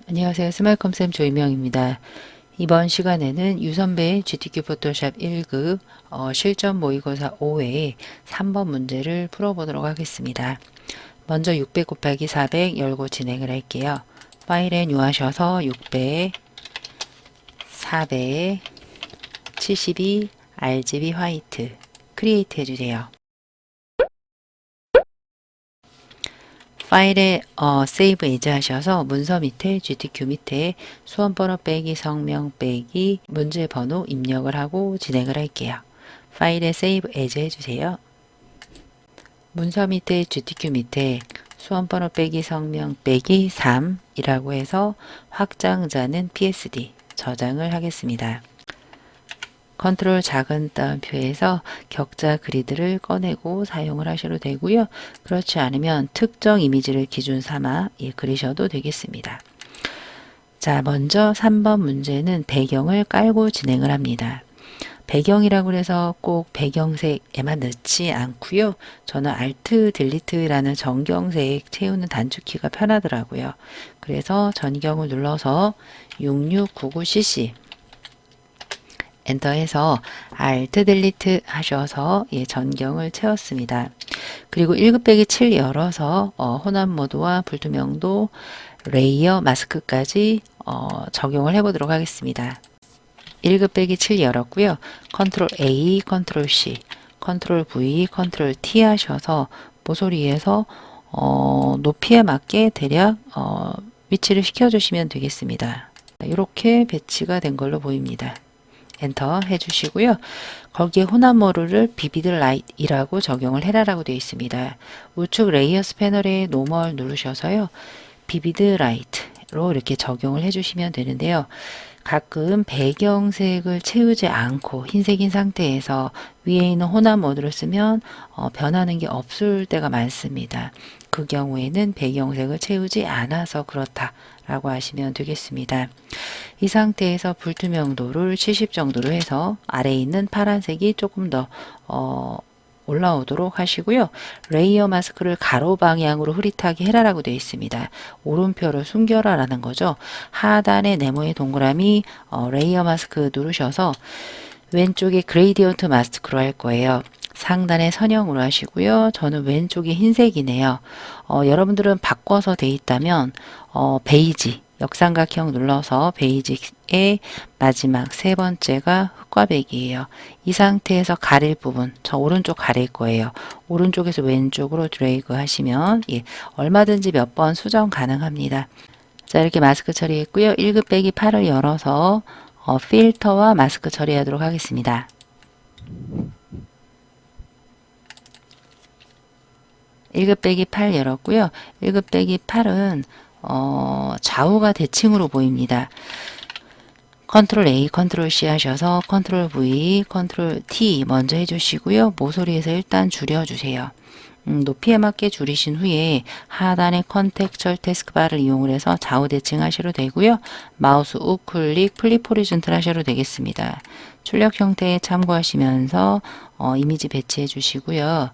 안녕하세요. 스마일컴쌤 조이명입니다. 이번 시간에는 유선배의 GTQ 포토샵 1급 실전 모의고사 5회 3번 문제를 풀어보도록 하겠습니다. 먼저 600 곱하기 400 열고 진행을 할게요. 파일에 뉴하셔서 600, 400, 72, RGB 화이트 크리에이트 해주세요. 파일에 세이브 에즈 하셔서 문서 밑에 GTQ 밑에 수험번호 빼기 성명 빼기 문제 번호 입력을 하고 진행을 할게요. 파일에 세이브 에즈 해주세요. 문서 밑에 GTQ 밑에 수험번호 빼기 성명 빼기 3이라고 해서 확장자는 PSD 저장을 하겠습니다. 컨트롤 작은 따옴표에서 격자 그리드를 꺼내고 사용을 하셔도 되고요. 그렇지 않으면 특정 이미지를 기준 삼아 그리셔도 되겠습니다. 자, 먼저 3번 문제는 배경을 깔고 진행을 합니다. 배경이라고 해서 꼭 배경색에만 넣지 않고요. 저는 Alt 딜리트라는 정경색 채우는 단축키가 편하더라고요. 그래서 전경을 눌러서 6699cc 엔터해서 Alt 딜리트 하셔서 전경을 채웠습니다. 그리고 1급 빼기 7 열어서 혼합 모드와 불투명도 레이어 마스크까지 적용을 해보도록 하겠습니다. 1급 빼기 7 열었고요. 컨트롤 A, 컨트롤 C, 컨트롤 V, 컨트롤 T 하셔서 모서리에서 높이에 맞게 대략 위치를 시켜주시면 되겠습니다. 이렇게 배치가 된 걸로 보입니다. 엔터 해주시고요. 거기에 혼합모루를 비비드 라이트이라고 적용을 해라라고 되어 있습니다. 우측 레이어스 패널에 노멀 누르셔서요. 비비드 라이트로 이렇게 적용을 해주시면 되는데요. 가끔 배경색을 채우지 않고 흰색인 상태에서 위에 있는 혼합 모드를 쓰면 변하는 게 없을 때가 많습니다. 그 경우에는 배경색을 채우지 않아서 그렇다라고 하시면 되겠습니다. 이 상태에서 불투명도를 70 정도로 해서 아래에 있는 파란색이 조금 더 올라오도록 하시고요. 레이어 마스크를 가로 방향으로 흐릿하게 해라라고 되어 있습니다. 오른표를 숨겨라 라는 거죠. 하단에 네모의 동그라미 레이어 마스크 누르셔서 왼쪽에 그레이디언트 마스크로 할 거예요. 상단에 선형으로 하시고요. 저는 왼쪽이 흰색이네요. 여러분들은 바꿔서 돼 있다면 베이지 역삼각형 눌러서 베이직의 마지막 세 번째가 흑과백이에요. 이 상태에서 가릴 부분, 저 오른쪽 가릴 거예요. 오른쪽에서 왼쪽으로 드래그 하시면 얼마든지 몇 번 수정 가능합니다. 자, 이렇게 마스크 처리했고요. 1급 빼기 8을 열어서 필터와 마스크 처리하도록 하겠습니다. 1급 빼기 8 열었고요. 1급 빼기 8은 좌우가 대칭으로 보입니다. 컨트롤 A, 컨트롤 C 하셔서 컨트롤 V, 컨트롤 T 먼저 해주시고요. 모서리에서 일단 줄여주세요. 높이에 맞게 줄이신 후에 하단의 컨텍스처 태스크바를 이용을 해서 좌우 대칭 하셔도 되고요. 마우스 우클릭 플립 호리존탈 하셔도 되겠습니다. 출력 형태에 참고하시면서 이미지 배치해 주시고요.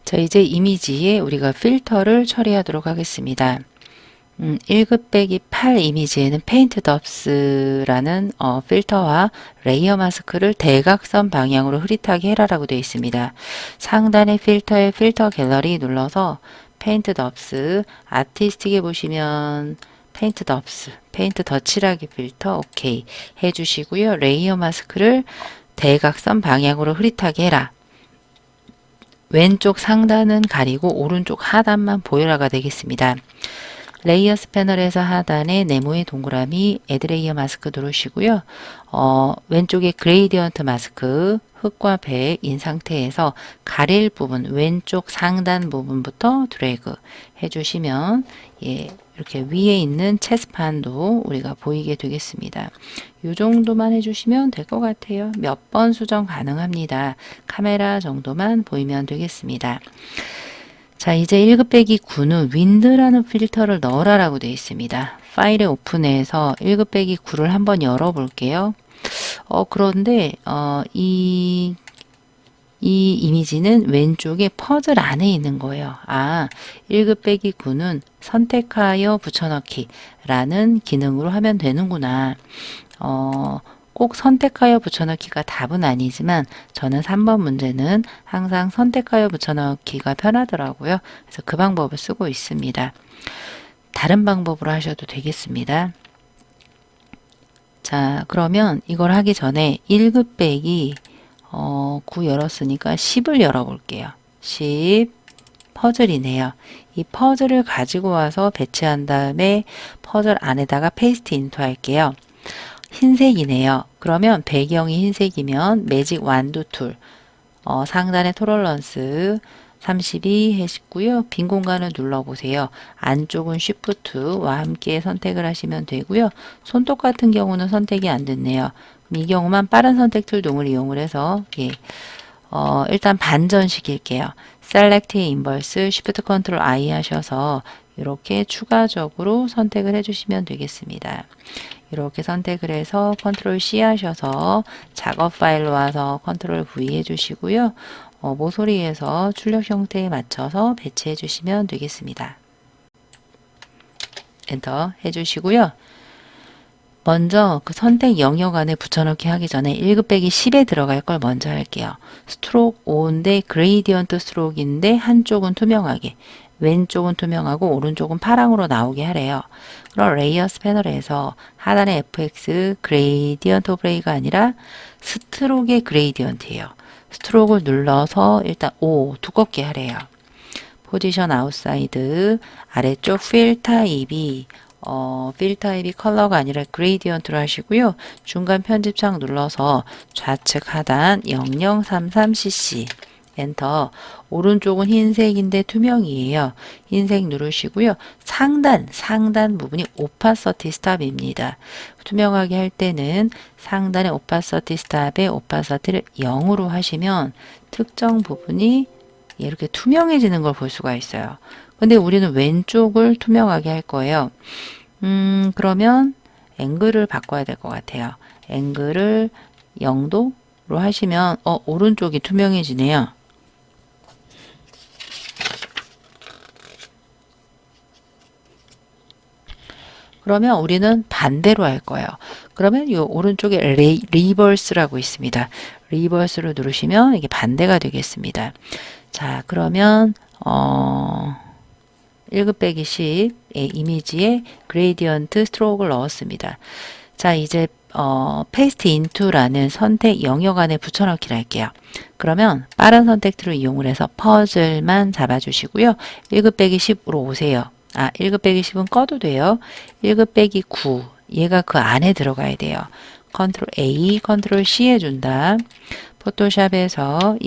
자, 이제 이미지에 우리가 필터를 처리하도록 하겠습니다. 1급 빼기 8 이미지에는 페인트 덥스라는 필터와 레이어 마스크를 대각선 방향으로 흐릿하게 해라라고 되어 있습니다. 상단의 필터에 필터 갤러리 눌러서 페인트 덥스, 아티스틱에 보시면 페인트 덥스, 페인트 덧칠하기 필터 오케이 해주시고요. 레이어 마스크를 대각선 방향으로 흐릿하게 해라. 왼쪽 상단은 가리고 오른쪽 하단만 보여라가 되겠습니다. 레이어스 패널에서 하단에 네모의 동그라미 애드 레이어 마스크 누르시고요. 왼쪽에 그레이디언트 마스크 흑과 백인 상태에서 가릴 부분 왼쪽 상단 부분부터 드래그 해주시면 이렇게 위에 있는 체스판도 우리가 보이게 되겠습니다. 이 정도만 해주시면 될 것 같아요. 몇 번 수정 가능합니다. 카메라 정도만 보이면 되겠습니다. 자, 이제 1급 빼기 9는 윈드라는 필터를 넣어라 라고 되어 있습니다. 파일에 오픈해서 1급 빼기 9를 한번 열어 볼게요. 그런데 이 이 이미지는 왼쪽에 퍼즐 안에 있는 거예요. 1급 빼기 9는 선택하여 붙여넣기 라는 기능으로 하면 되는구나. 꼭 선택하여 붙여넣기가 답은 아니지만 저는 3번 문제는 항상 선택하여 붙여넣기가 편하더라고요. 그래서 그 방법을 쓰고 있습니다. 다른 방법으로 하셔도 되겠습니다. 자, 그러면 이걸 하기 전에 1급 빼기 9 열었으니까 10을 열어볼게요. 10 퍼즐이네요. 이 퍼즐을 가지고 와서 배치한 다음에 퍼즐 안에다가 페이스트 인투 할게요. 흰색이네요. 그러면 배경이 흰색이면 매직 완두 툴 상단에 톨러런스 32 해시고요. 빈 공간을 눌러보세요. 안쪽은 Shift와 함께 선택을 하시면 되고요. 손톱 같은 경우는 선택이 안 됐네요. 그럼 이 경우만 빠른 선택 툴 동을 이용을 해서 일단 반전시킬게요. Select Inverse Shift Ctrl I 하셔서 이렇게 추가적으로 선택을 해주시면 되겠습니다. 이렇게 선택을 해서 Ctrl C 하셔서 작업 파일로 와서 Ctrl V 해주시고요. 모서리에서 출력 형태에 맞춰서 배치해 주시면 되겠습니다. 엔터 해주시고요. 먼저 그 선택 영역 안에 붙여넣기 하기 전에 1급 빼기 10에 들어갈 걸 먼저 할게요. 스트로크 5인데 그레이디언트 스트로크인데 한쪽은 투명하게 왼쪽은 투명하고 오른쪽은 파랑으로 나오게 하래요. 그럼 레이어스 패널에서 하단의 FX 그레이디언트 오브레이가 아니라 스트로크의 그레이디언트예요. 스트로크를 눌러서 일단 5 두껍게 하래요. 포지션 아웃사이드 아래쪽 필 타입이 필 타입이 컬러가 아니라 그레이디언트로 하시고요. 중간 편집창 눌러서 좌측 하단 0033cc 엔터. 오른쪽은 흰색인데 투명이에요. 흰색 누르시고요. 상단 부분이 오파서티 스탑입니다. 투명하게 할 때는 상단의 오파서티 스탑에 오파서티를 0으로 하시면 특정 부분이 이렇게 투명해지는 걸 볼 수가 있어요. 근데 우리는 왼쪽을 투명하게 할 거예요. 그러면 앵글을 바꿔야 될 것 같아요. 앵글을 0도로 하시면 오른쪽이 투명해지네요. 그러면 우리는 반대로 할 거예요. 그러면 이 오른쪽에 리버스라고 있습니다. 리버스를 누르시면 이게 반대가 되겠습니다. 자, 그러면 1급 빼기 10의 이미지에 그레이디언트 스트로크를 넣었습니다. 자, 이제 페이스트 인투라는 선택 영역 안에 붙여넣기를 할게요. 그러면 빠른 선택 툴을 이용을 해서 퍼즐만 잡아주시고요. 1급 빼기 10으로 오세요. 1급 빼기 10은 꺼도 돼요. 1급 빼기 9 얘가 그 안에 들어가야 돼요. 컨트롤 A, 컨트롤 C 해준다. 포토샵에서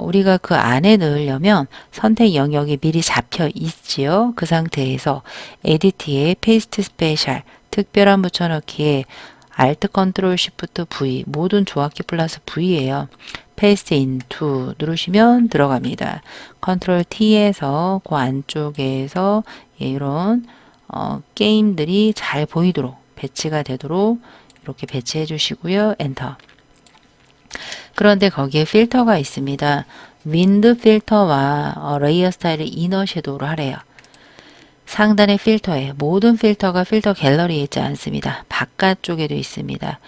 우리가 그 안에 넣으려면 선택 영역이 미리 잡혀 있지요. 그 상태에서 에디트에 페이스트 스페셜 특별한 붙여넣기에 Alt 컨트롤 Shift V 모든 조합키 플러스 V예요. 페이스트 인투 누르시면 들어갑니다. 컨트롤 T에서 그 안쪽에서 이런 게임들이 잘 보이도록 배치가 되도록 이렇게 배치해 주시고요. 엔터. 그런데 거기에 필터가 있습니다. 윈드 필터와 레이어 스타일을 이너 섀도우로 하래요. 상단의 필터에 모든 필터가 필터 갤러리에 있지 않습니다. 바깥쪽에도 있습니다.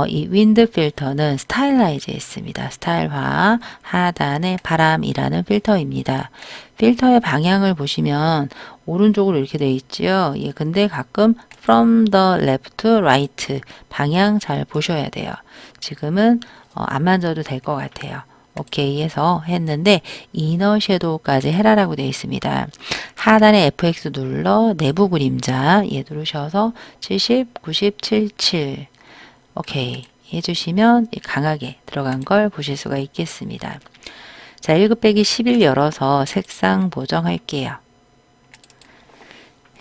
이 윈드 필터는 스타일라이즈에 있습니다. 스타일화 하단에 바람이라는 필터입니다. 필터의 방향을 보시면 오른쪽으로 이렇게 되어 있죠. 근데 가끔 from the left to right 방향 잘 보셔야 돼요. 지금은 안 만져도 될 것 같아요. 오케이 해서 했는데 이너 섀도우까지 해라라고 되어 있습니다. 하단에 FX 눌러 내부 그림자 누르셔서 70, 90, 77 오케이 해주시면 강하게 들어간 걸 보실 수가 있겠습니다. 자, 1급 빼기 11 열어서 색상 보정할게요.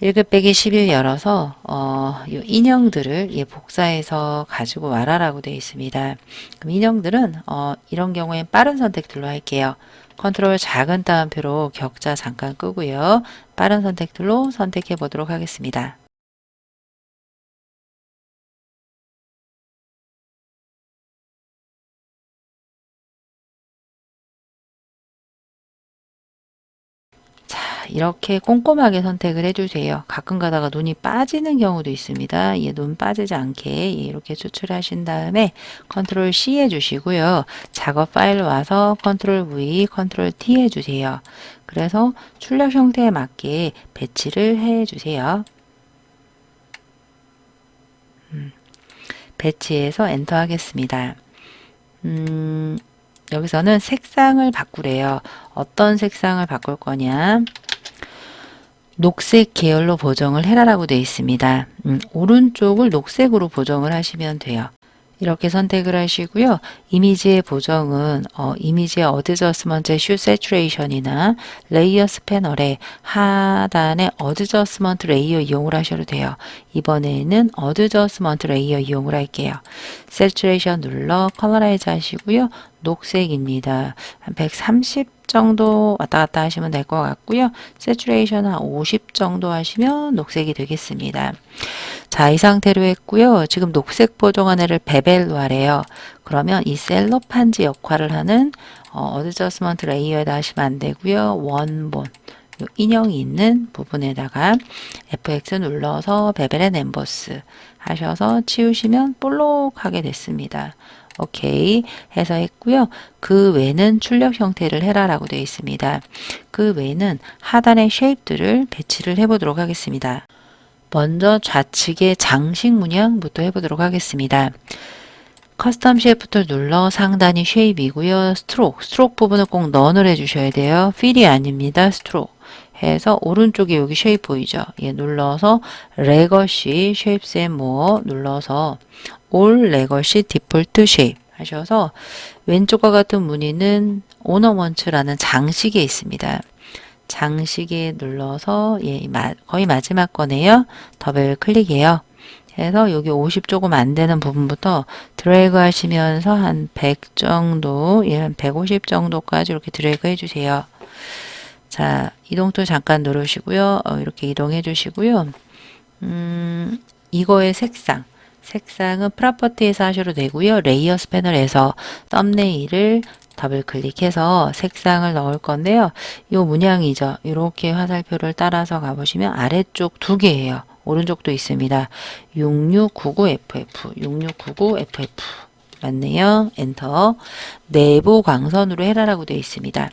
1급 빼기 11 열어서 요 인형들을 복사해서 가지고 와라라고 되어 있습니다. 그럼 인형들은 이런 경우엔 빠른 선택 툴로 할게요. 컨트롤 작은 따옴표로 격자 잠깐 끄고요. 빠른 선택 툴로 선택해 보도록 하겠습니다. 이렇게 꼼꼼하게 선택을 해주세요. 가끔 가다가 눈이 빠지는 경우도 있습니다. 눈 빠지지 않게 이렇게 추출하신 다음에 컨트롤 C 해주시고요. 작업 파일 와서 컨트롤 V, 컨트롤 T 해주세요. 그래서 출력 형태에 맞게 배치를 해주세요. 배치해서 엔터 하겠습니다. 여기서는 색상을 바꾸래요. 어떤 색상을 바꿀 거냐? 녹색 계열로 보정을 해라라고 되어 있습니다. 오른쪽을 녹색으로 보정을 하시면 돼요. 이렇게 선택을 하시고요. 이미지의 보정은 이미지의 어드저스먼트 슈 세츄레이션이나 레이어 스패널의 하단에 어드저스먼트 레이어 이용을 하셔도 돼요. 이번에는 어드저스먼트 레이어 이용을 할게요. 세츄레이션 눌러 컬러라이즈 하시고요. 녹색입니다. 한 130 정도 왔다 갔다 하시면 될 것 같고요. 세츄레이션 한 50 정도 하시면 녹색이 되겠습니다. 자, 이 상태로 했고요. 지금 녹색 보정한 애를 베벨로 하래요. 그러면 이 셀로판지 역할을 하는 어드저스먼트 레이어에다 하시면 안 되고요. 원본 요 인형이 있는 부분에다가 FX 눌러서 베벨 앤 엠보스 하셔서 치우시면 볼록하게 됐습니다. 오케이 해서 했고요. 그 외는 출력 형태를 해라라고 되어 있습니다. 그 외는 하단의 쉐입들을 배치를 해보도록 하겠습니다. 먼저 좌측의 장식 문양부터 해보도록 하겠습니다. 커스텀 쉐이프를 눌러 상단이 쉐입이고요. 스트로크 부분을 꼭 넌을 해주셔야 돼요. 필이 아닙니다. 스트로크 해서 오른쪽에 여기 쉐입 보이죠? 얘 눌러서 레거시 쉐입스 앤 모어 눌러서 올 레거시 디폴트 쉐입 하셔서 왼쪽과 같은 무늬는 오너먼츠라는 장식에 있습니다. 장식에 눌러서 거의 마지막 거네요. 더블 클릭해요. 해서 여기 50 조금 안 되는 부분부터 드래그 하시면서 한 100 정도, 한 150 정도까지 이렇게 드래그 해주세요. 자, 이동툴 잠깐 누르시고요. 이렇게 이동해 주시고요. 이거의 색상은 프로퍼티에서 하셔도 되고요. 레이어 스패널에서 썸네일을 더블 클릭해서 색상을 넣을 건데요. 이 문양이죠. 이렇게 화살표를 따라서 가보시면 아래쪽 두 개예요. 오른쪽도 있습니다. 6699FF, 6699FF. 맞네요. 엔터. 내부 광선으로 해라라고 되어 있습니다.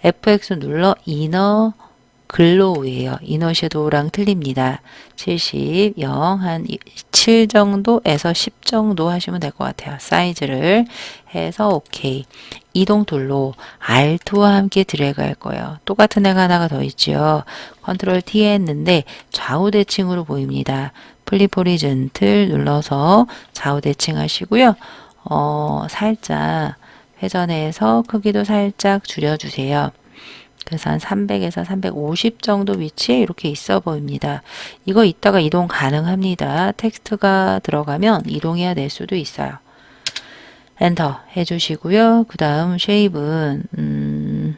FX 눌러 이너 글로우예요. 이너 섀도우랑 틀립니다. 70, 0, 한 7 정도에서 10 정도 하시면 될 것 같아요. 사이즈를 해서 오케이. 이동 툴로 Alt와 함께 드래그 할 거예요. 똑같은 애가 하나가 더 있죠. 컨트롤 T 했는데 좌우 대칭으로 보입니다. 플립 호리즌틀 눌러서 좌우 대칭 하시고요. 살짝 회전해서 크기도 살짝 줄여주세요. 그래서 한 300에서 350 정도 위치에 이렇게 있어 보입니다. 이거 이따가 이동 가능합니다. 텍스트가 들어가면 이동해야 될 수도 있어요. 엔터 해주시고요. 그 다음 쉐입은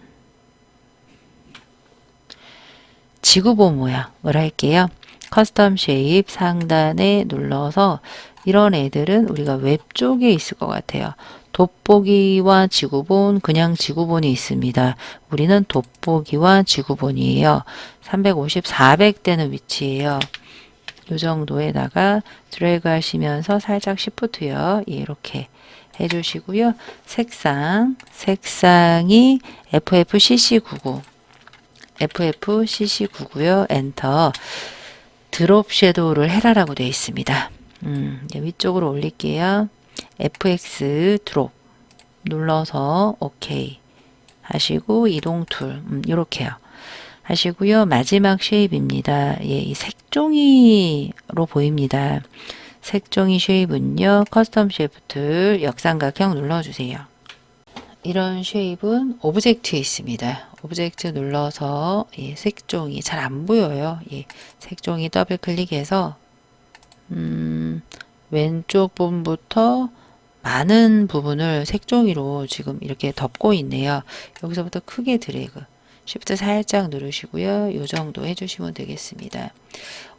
지구본 모양을 할게요. 커스텀 쉐입 상단에 눌러서 이런 애들은 우리가 웹 쪽에 있을 것 같아요. 돋보기와 지구본, 그냥 지구본이 있습니다. 우리는 돋보기와 지구본이에요. 350, 400 되는 위치예요. 이 정도에다가 드래그 하시면서 살짝 시프트요. 이렇게 해주시고요. 색상이 FFCC99. FFCC99요. 엔터. 드롭 섀도우를 해라라고 되어 있습니다. 위쪽으로 올릴게요. FX 드롭 눌러서 OK 하시고 이동 툴 이렇게요. 하시고요. 마지막 쉐입입니다. 이 색종이로 보입니다. 색종이 쉐입은요. 커스텀 쉐이프툴 역삼각형 눌러주세요. 이런 쉐입은 오브젝트에 있습니다. 오브젝트 눌러서 색종이 잘 안 보여요. 색종이 더블 클릭해서 왼쪽 부분부터 많은 부분을 색종이로 지금 이렇게 덮고 있네요. 여기서부터 크게 드래그, 쉬프트 살짝 누르시고요. 이 정도 해주시면 되겠습니다.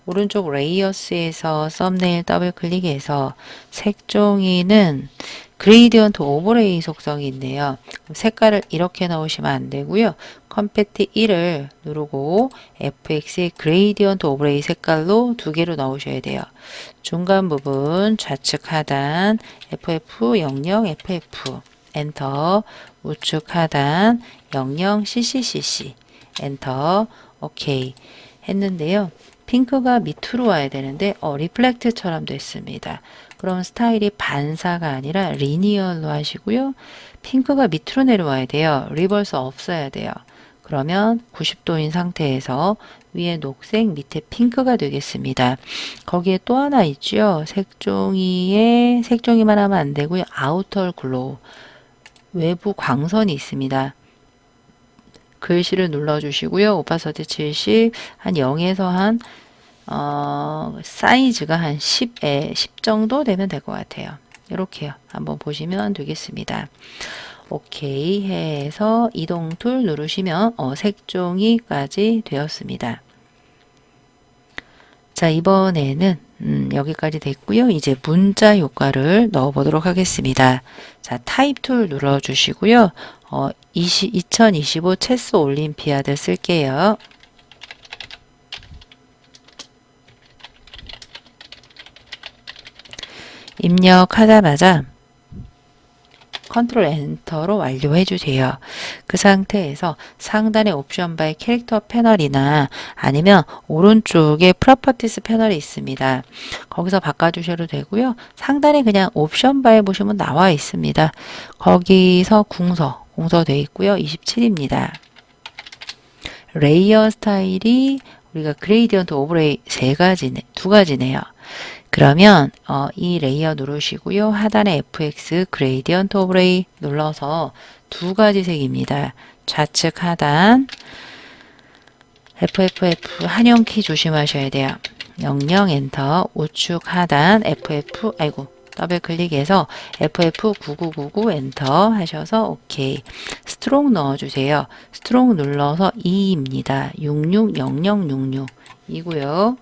오른쪽 레이어스에서 썸네일 더블 클릭해서 색종이는 그레이디언트 오버레이 속성이 있네요. 색깔을 이렇게 넣으시면 안 되고요. 컴패티 1을 누르고 FX의 그레이디언트 오버레이 색깔로 두 개로 넣으셔야 돼요. 중간 부분 좌측 하단 FF00 FF 엔터, 우측 하단 00 CCCC 엔터. 오케이 했는데요. 핑크가 밑으로 와야 되는데 리플렉트처럼 됐습니다. 그럼 스타일이 반사가 아니라 리니얼로 하시고요. 핑크가 밑으로 내려와야 돼요. 리버스 없어야 돼요. 그러면 90도인 상태에서 위에 녹색, 밑에 핑크가 되겠습니다. 거기에 또 하나 있죠. 색종이만 하면 안 되고요. 아우터 글로우, 외부 광선이 있습니다. 글씨를 눌러주시고요. 오파서티 70, 한 0에서 한 사이즈가 한 10 정도 되면 될 것 같아요. 이렇게요. 한번 보시면 되겠습니다. 오케이 해서 이동 툴 누르시면 색종이까지 되었습니다. 자, 이번에는 여기까지 됐고요. 이제 문자 효과를 넣어 보도록 하겠습니다. 자, 타입 툴 눌러 주시고요. 2025 체스 올림피아드 쓸게요. 입력하자마자 컨트롤 엔터로 완료해 주세요. 그 상태에서 상단의 옵션 바의 캐릭터 패널이나 아니면 오른쪽에 프로퍼티스 패널이 있습니다. 거기서 바꿔주셔도 되고요. 상단에 그냥 옵션 바에 보시면 나와 있습니다. 거기서 궁서 되어 있고요. 27입니다. 레이어 스타일이 우리가 그레이디언트 오버레이 두 가지네요. 그러면 이 레이어 누르시고요. 하단에 FX 그레이디언트 오버레이 눌러서 두 가지 색입니다. 좌측 하단 FFF 한영키 조심하셔야 돼요. 00 엔터, 우측 하단 FF 더블 클릭해서 FF9999 엔터 하셔서 오케이. 스트롱 넣어주세요. 스트롱 눌러서 2입니다. 660066 이고요.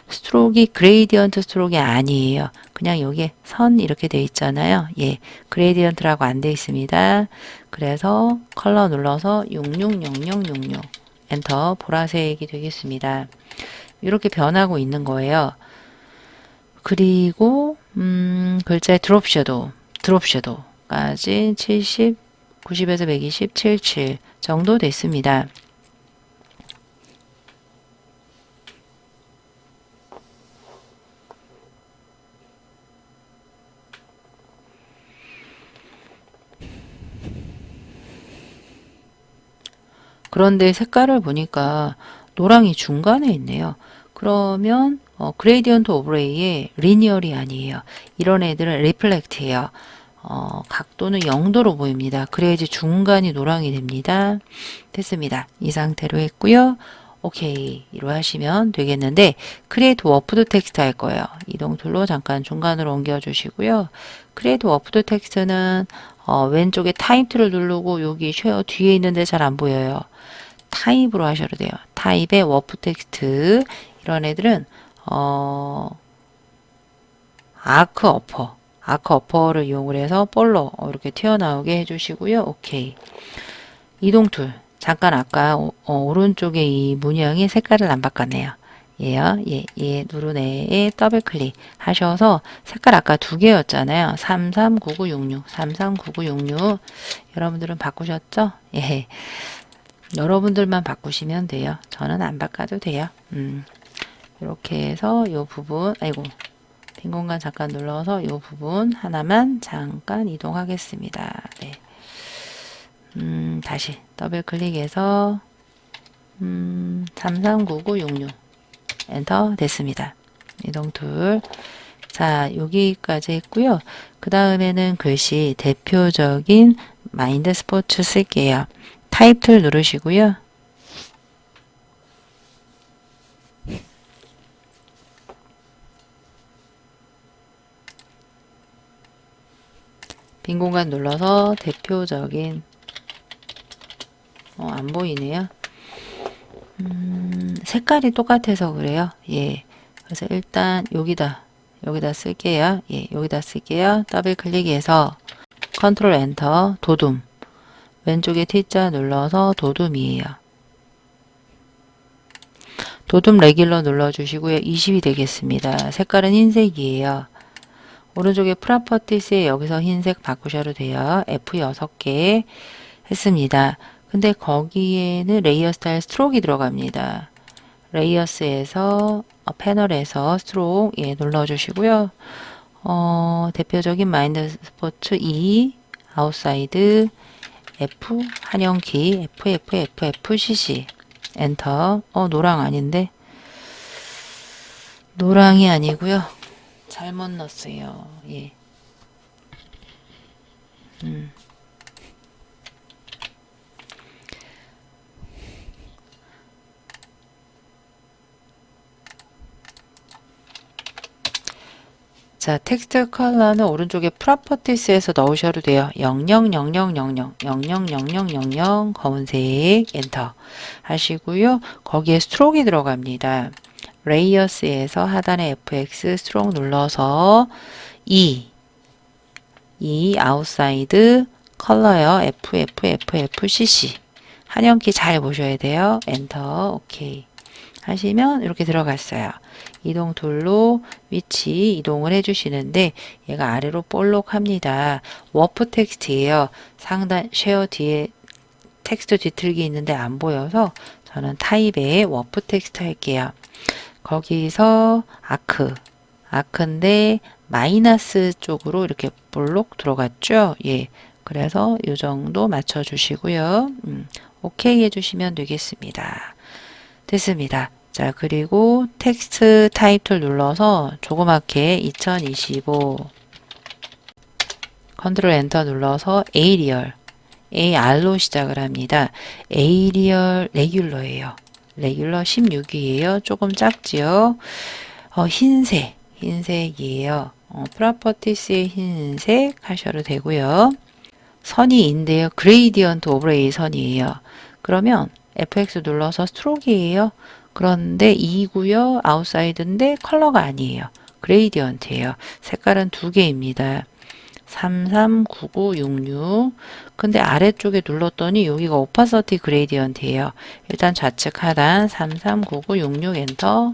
스트로크가 그레이디언트 스트로크가 아니에요. 그냥 여기에 선 이렇게 돼 있잖아요. 예, 그레이디언트라고 안 돼 있습니다. 그래서 컬러 눌러서 660066 엔터. 보라색이 되겠습니다. 이렇게 변하고 있는 거예요. 그리고 글자의 드롭 섀도우까지 70, 90에서 120, 77 정도 됐습니다. 그런데 색깔을 보니까 노랑이 중간에 있네요. 그러면 그레이디언트 오브레이의 리니얼이 아니에요. 이런 애들은 리플렉트예요. 각도는 0도로 보입니다. 그래야지 중간이 노랑이 됩니다. 됐습니다. 이 상태로 했고요. 오케이 이로 하시면 되겠는데 크리에이트 워프드 텍스트 할 거예요. 이동 툴로 잠깐 중간으로 옮겨 주시고요. 크리에이트 워프드 텍스트는 왼쪽에 타입 툴을 누르고 여기 쉐어 뒤에 있는데 잘 안 보여요. 타입으로 하셔도 돼요. 타입의 워프 텍스트 이런 애들은 아크 어퍼를 이용을 해서 볼로 이렇게 튀어나오게 해주시고요. 오케이. 이동 툴 잠깐 아까 오른쪽에 이 문양이 색깔을 안 바꿨네요. 얘요. 얘 누르네에 더블 클릭 하셔서 색깔 아까 두 개였잖아요. 339966 339966 여러분들은 바꾸셨죠? 예. 여러분들만 바꾸시면 돼요. 저는 안 바꿔도 돼요. 이렇게 해서 이 부분 빈 공간 잠깐 눌러서 이 부분 하나만 잠깐 이동하겠습니다. 네. 다시 더블 클릭해서 339966 엔터 됐습니다. 이동 툴. 자, 여기까지 했고요. 그 다음에는 글씨 대표적인 마인드 스포츠 쓸게요. 타입 툴 누르시고요. 빈 공간 눌러서 대표적인 안 보이네요. 색깔이 똑같아서 그래요. 예. 그래서 일단 여기다 쓸게요. 예, 여기다 쓸게요. 더블 클릭해서 컨트롤 엔터 도둠 왼쪽에 T자 눌러서 도둠이에요. 도둠 레귤러 눌러주시고요. 20이 되겠습니다. 색깔은 흰색이에요. 오른쪽에 프로퍼티스에 여기서 흰색 바꾸셔도 돼요. F6개 했습니다. 근데 거기에는 레이어 스타일 스트로크가 들어갑니다. 레이어스에서 패널에서 스트로크 예, 눌러주시고요. 대표적인 마인드 스포츠 E 아웃사이드 F 한영키 F CC 엔터. 노랑 아닌데 노랑이 아니고요. 잘못 넣었어요. 예. 자, 텍스트 컬러는 오른쪽에 프로퍼티스에서 넣으셔도 돼요. 0000000000 검은색 엔터 하시고요. 거기에 스트로크가 들어갑니다. 레이어스에서 하단에 FX 스트로크 눌러서 E 아웃사이드 컬러요. FCC 한영키 잘 보셔야 돼요. 엔터 오케이 하시면 이렇게 들어갔어요. 이동 툴로 위치 이동을 해주시는데 얘가 아래로 볼록합니다. 워프 텍스트예요. 상단 쉐어 뒤에 텍스트 뒤틀기 있는데 안 보여서 저는 타입의 워프 텍스트 할게요. 거기서 아크인데 마이너스 쪽으로 이렇게 볼록 들어갔죠. 예. 그래서 이 정도 맞춰주시고요. 오케이 해주시면 되겠습니다. 됐습니다. 자, 그리고 텍스트 타입 툴 눌러서 조그맣게 2025 컨트롤 엔터 눌러서 에이리얼 AR로 시작을 합니다. 에이리얼 레귤러예요. 레귤러 16이에요. 조금 작지요. 흰색이에요. 프로퍼티스의 흰색 하셔도 되고요. 선이인데요. 그레이디언트 오브레이 선이에요. 그러면 FX 눌러서 스트로크이에요. 그런데 2고요. 아웃사이드인데 컬러가 아니에요. 그레이디언트예요. 색깔은 두 개입니다. 339966 근데 아래쪽에 눌렀더니 여기가 오파서티 그레이디언트예요. 일단 좌측 하단 339966 엔터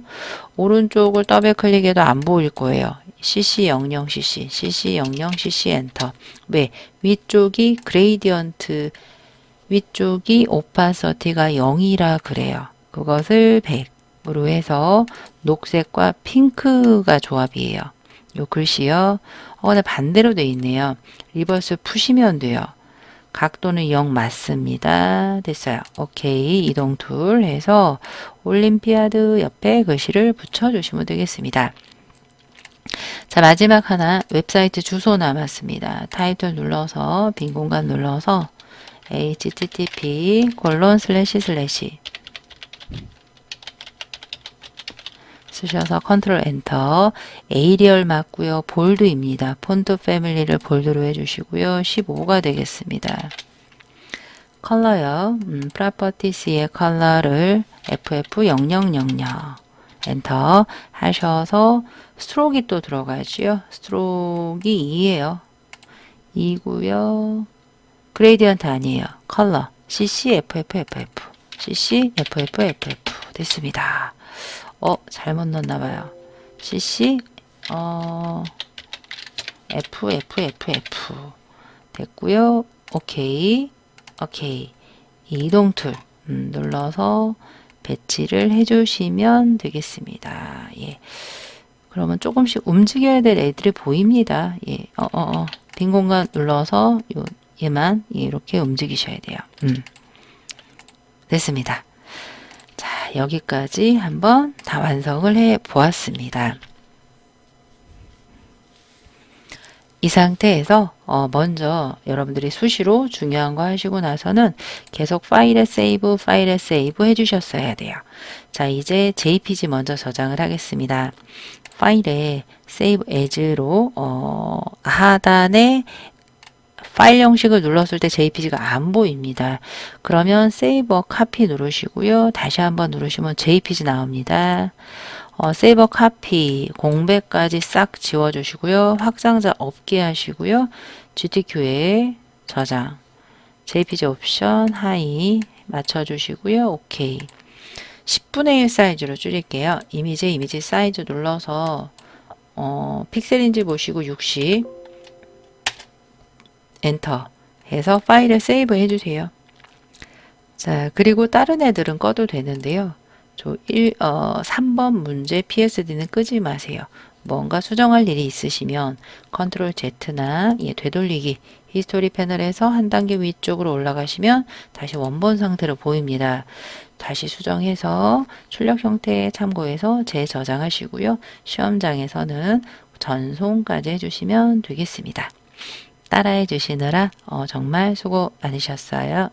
오른쪽을 더블 클릭해도 안 보일 거예요. CC00cc CC00cc 엔터 왜? 위쪽이 그레이디언트 위쪽이 오파서티가 0이라 그래요. 그것을 100으로 해서 녹색과 핑크가 조합이에요. 요 글씨요. 근데 반대로 돼 있네요. 리버스 푸시면 돼요. 각도는 0 맞습니다. 됐어요. 오케이. 이동 툴 해서 올림피아드 옆에 글씨를 붙여주시면 되겠습니다. 자, 마지막 하나 웹사이트 주소 남았습니다. 타이틀 눌러서 빈 공간 눌러서 http:// 쓰셔서 컨트롤 엔터 에이리얼 맞고요. 볼드입니다. 폰트 패밀리를 볼드로 해주시고요. 15가 되겠습니다. 컬러요. 프로퍼티스의 컬러를 FF0000 엔터 하셔서 스트로크가 또 들어가지요. 스트로크가 2예요. 2고요. 그레이디언트 아니에요. 컬러 CCFFFF CCFFFF 됐습니다. 잘못 넣었나봐요. CC FFFF 됐고요. 오케이 이동 툴 눌러서 배치를 해주시면 되겠습니다. 예. 그러면 조금씩 움직여야 될 애들이 보입니다. 예. 빈 공간 눌러서 얘만 이렇게 움직이셔야 돼요. 됐습니다. 자, 여기까지 한번 다 완성을 해 보았습니다. 이 상태에서 먼저 여러분들이 수시로 중요한 거 하시고 나서는 계속 파일에 세이브 해주셨어야 돼요. 자, 이제 JPG 먼저 저장을 하겠습니다. 파일에 세이브 as로 하단에 파일 형식을 눌렀을 때 JPG가 안 보입니다. 그러면 세이버 카피 누르시고요. 다시 한번 누르시면 JPG 나옵니다. 세이버 카피, 공백까지 싹 지워주시고요. 확장자 없게 하시고요. GTQ에 저장, JPG 옵션 하이 맞춰주시고요. 오케이. 10분의 1 사이즈로 줄일게요. 이미지 사이즈 눌러서 픽셀인지 보시고 60 엔터 해서 파일을 세이브 해주세요. 자, 그리고 다른 애들은 꺼도 되는데요. 3번 문제 PSD는 끄지 마세요. 뭔가 수정할 일이 있으시면 컨트롤 Z나 되돌리기 히스토리 패널에서 한 단계 위쪽으로 올라가시면 다시 원본 상태로 보입니다. 다시 수정해서 출력 형태에 참고해서 재저장하시고요. 시험장에서는 전송까지 해주시면 되겠습니다. 따라해 주시느라 정말 수고 많으셨어요.